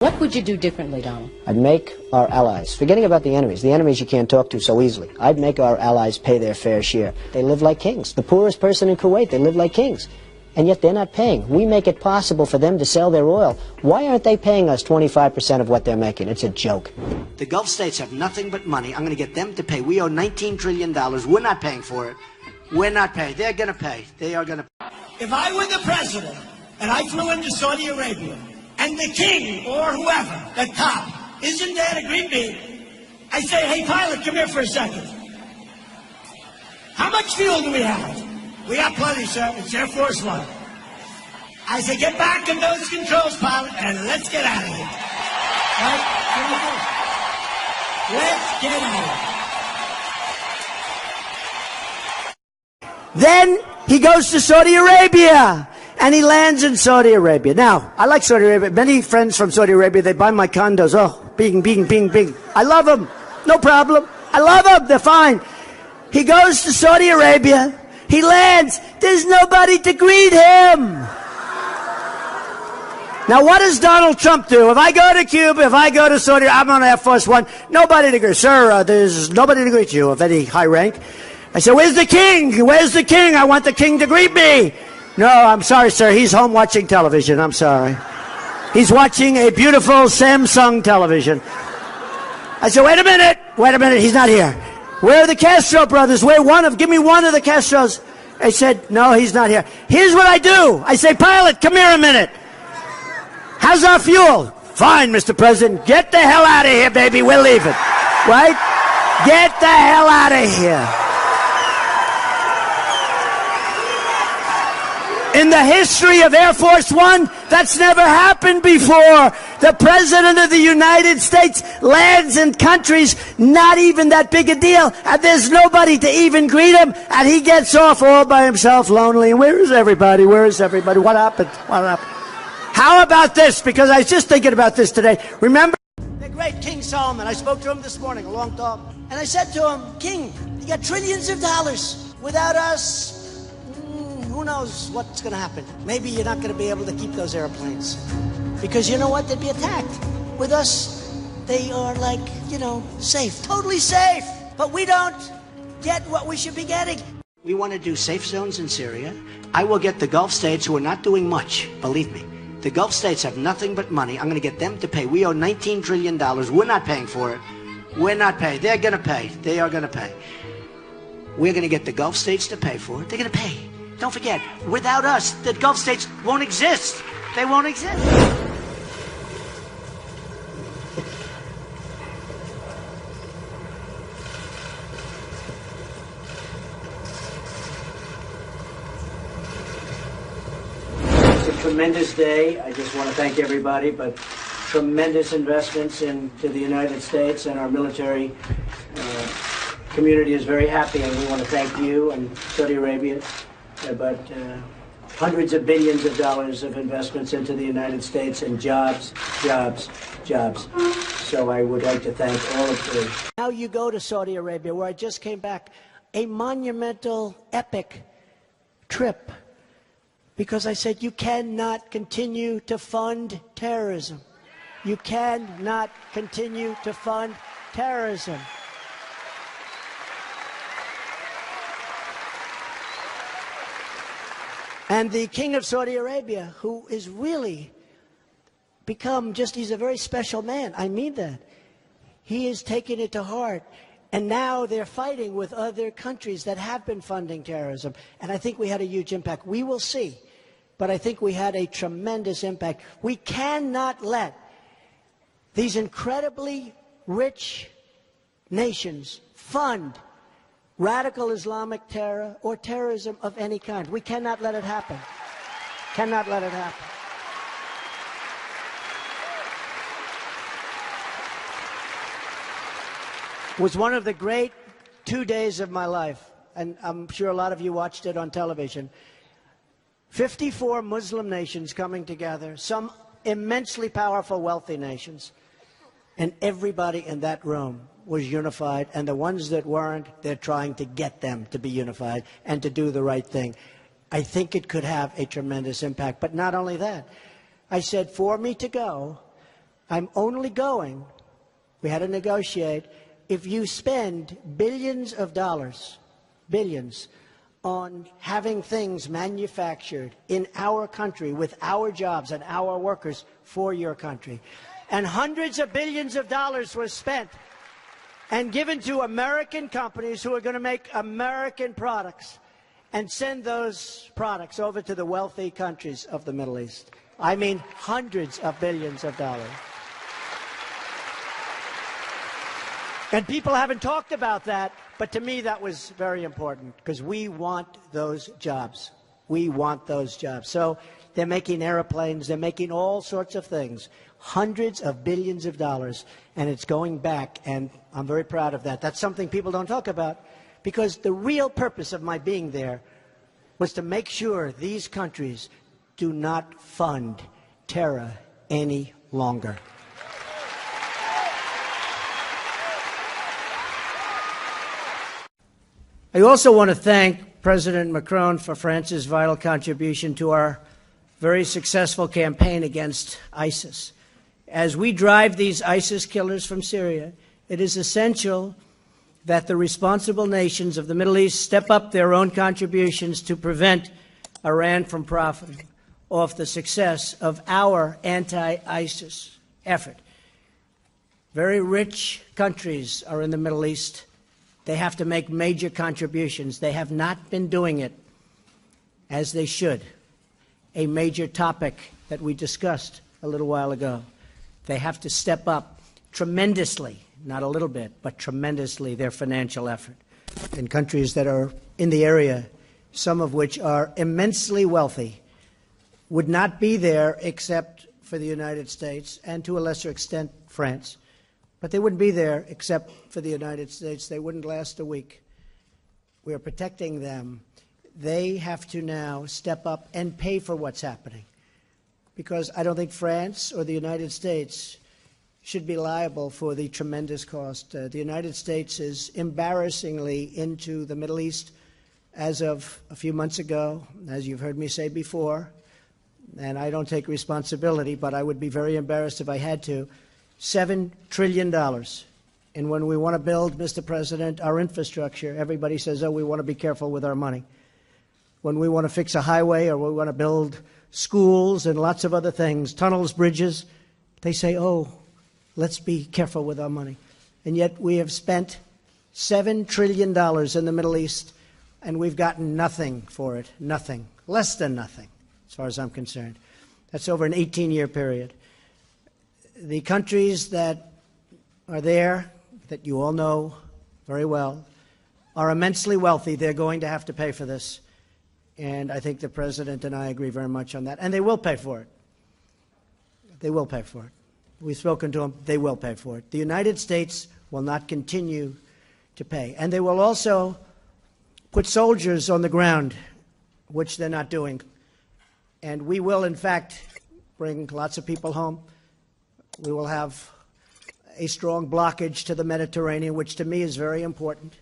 What would you do differently, Donald? I'd make our allies, forgetting about the enemies you can't talk to so easily, I'd make our allies pay their fair share. They live like kings. The poorest person in Kuwait, they live like kings. And yet they're not paying. We make it possible for them to sell their oil. Why aren't they paying us 25% of what they're making? It's a joke. The Gulf states have nothing but money. I'm going to get them to pay. We owe $19 trillion. We're not paying for it. We're not paying. They're going to pay. They are going to pay. If I were the president and I flew into Saudi Arabia and the king or whoever, the top, isn't there to greet me, I say, hey, pilot, come here for a second. How much fuel do we have? We got plenty, sir. It's Air Force One. I say, get back in those controls, pilot, and let's get out of here. Right? Let's get out of here. Then he goes to Saudi Arabia, and he lands in Saudi Arabia. Now, I like Saudi Arabia. Many friends from Saudi Arabia, they buy my condos. Oh, bing, bing, bing, bing. I love them. No problem. I love them. They're fine. He goes to Saudi Arabia. He lands. There's nobody to greet him. Now, what does Donald Trump do? If I go to Cuba, if I go to Saudi, I'm on Air Force One, nobody to greet. Sir, there's nobody to greet you of any high rank. I said, where's the king? Where's the king? I want the king to greet me. No, I'm sorry, sir. He's home watching television. I'm sorry. He's watching a beautiful Samsung television. I said, wait a minute. Wait a minute. He's not here. Where are the Castro brothers? Give me one of the Castros. I said, no, he's not here. Here's what I do. I say, pilot, come here a minute. How's our fuel? Fine, Mr. President. Get the hell out of here, baby. We're leaving. Right? Get the hell out of here. In the history of Air Force One, that's never happened before. The President of the United States lands in countries not even that big a deal, and there's nobody to even greet him, and he gets off all by himself, lonely. Where is everybody? Where is everybody? What happened? What happened? How about this? Because I was just thinking about this today. Remember the great King Solomon? I spoke to him this morning, a long talk, and I said to him, King, you got trillions of dollars. Without us, who knows what's going to happen? Maybe you're not going to be able to keep those airplanes. Because you know what? They'd be attacked. With us, they are like, safe. Totally safe. But we don't get what we should be getting. We want to do safe zones in Syria. I will get the Gulf states who are not doing much, believe me. The Gulf states have nothing but money. I'm going to get them to pay. We owe $19 trillion. We're not paying for it. We're not paying. They're going to pay. They are going to pay. We're going to get the Gulf states to pay for it. They're going to pay. Don't forget, without us, the Gulf states won't exist. They won't exist. It's a tremendous day. I just want to thank everybody, but tremendous investments into the United States, and our military community is very happy, and we want to thank you and Saudi Arabia. But hundreds of billions of dollars of investments into the United States, and jobs, jobs, jobs. So I would like to thank all of you. Now you go to Saudi Arabia, where I just came back, a monumental, epic trip, because I said you cannot continue to fund terrorism. You cannot continue to fund terrorism. And the King of Saudi Arabia, who is really become he's a very special man. I mean that. He is taking it to heart. And now they're fighting with other countries that have been funding terrorism. And I think we had a huge impact. We will see. But I think we had a tremendous impact. We cannot let these incredibly rich nations fund radical Islamic terror or terrorism of any kind. We cannot let it happen. Cannot let it happen. It was one of the great 2 days of my life, and I'm sure a lot of you watched it on television. 54 Muslim nations coming together, some immensely powerful, wealthy nations, and everybody in that room was unified, and the ones that weren't, they're trying to get them to be unified and to do the right thing. I think it could have a tremendous impact. But not only that, I said, for me to go, I'm only going, we had to negotiate, if you spend billions of dollars, billions, on having things manufactured in our country with our jobs and our workers for your country. And hundreds of billions of dollars were spent and given to American companies who are going to make American products and send those products over to the wealthy countries of the Middle East. I mean hundreds of billions of dollars. And people haven't talked about that, but to me that was very important because we want those jobs. We want those jobs. So they're making airplanes, they're making all sorts of things, hundreds of billions of dollars, and it's going back, and I'm very proud of that. That's something people don't talk about because the real purpose of my being there was to make sure these countries do not fund terror any longer. I also want to thank President Macron for France's vital contribution to our very successful campaign against ISIS. As we drive these ISIS killers from Syria, it is essential that the responsible nations of the Middle East step up their own contributions to prevent Iran from profiting off the success of our anti-ISIS effort. Very rich countries are in the Middle East. They have to make major contributions. They have not been doing it as they should. A major topic that we discussed a little while ago. They have to step up tremendously, not a little bit, but tremendously, their financial effort. In countries that are in the area, some of which are immensely wealthy, would not be there except for the United States and to a lesser extent France. But they wouldn't be there except for the United States. They wouldn't last a week. We are protecting them. They have to now step up and pay for what's happening. Because I don't think France or the United States should be liable for the tremendous cost. The United States is embarrassingly into the Middle East as of a few months ago, as you've heard me say before. And I don't take responsibility, but I would be very embarrassed if I had to. $7 trillion. And when we want to build, Mr. President, our infrastructure, everybody says, oh, we want to be careful with our money. When we want to fix a highway or we want to build schools and lots of other things, tunnels, bridges, they say, oh, let's be careful with our money. And yet we have spent $7 trillion in the Middle East, and we've gotten nothing for it, nothing, less than nothing, as far as I'm concerned. That's over an 18-year period. The countries that are there, that you all know very well, are immensely wealthy. They're going to have to pay for this. And I think the President and I agree very much on that. And they will pay for it. They will pay for it. We've spoken to them. They will pay for it. The United States will not continue to pay. And they will also put soldiers on the ground, which they're not doing. And we will, in fact, bring lots of people home. We will have a strong blockage to the Mediterranean, which to me is very important.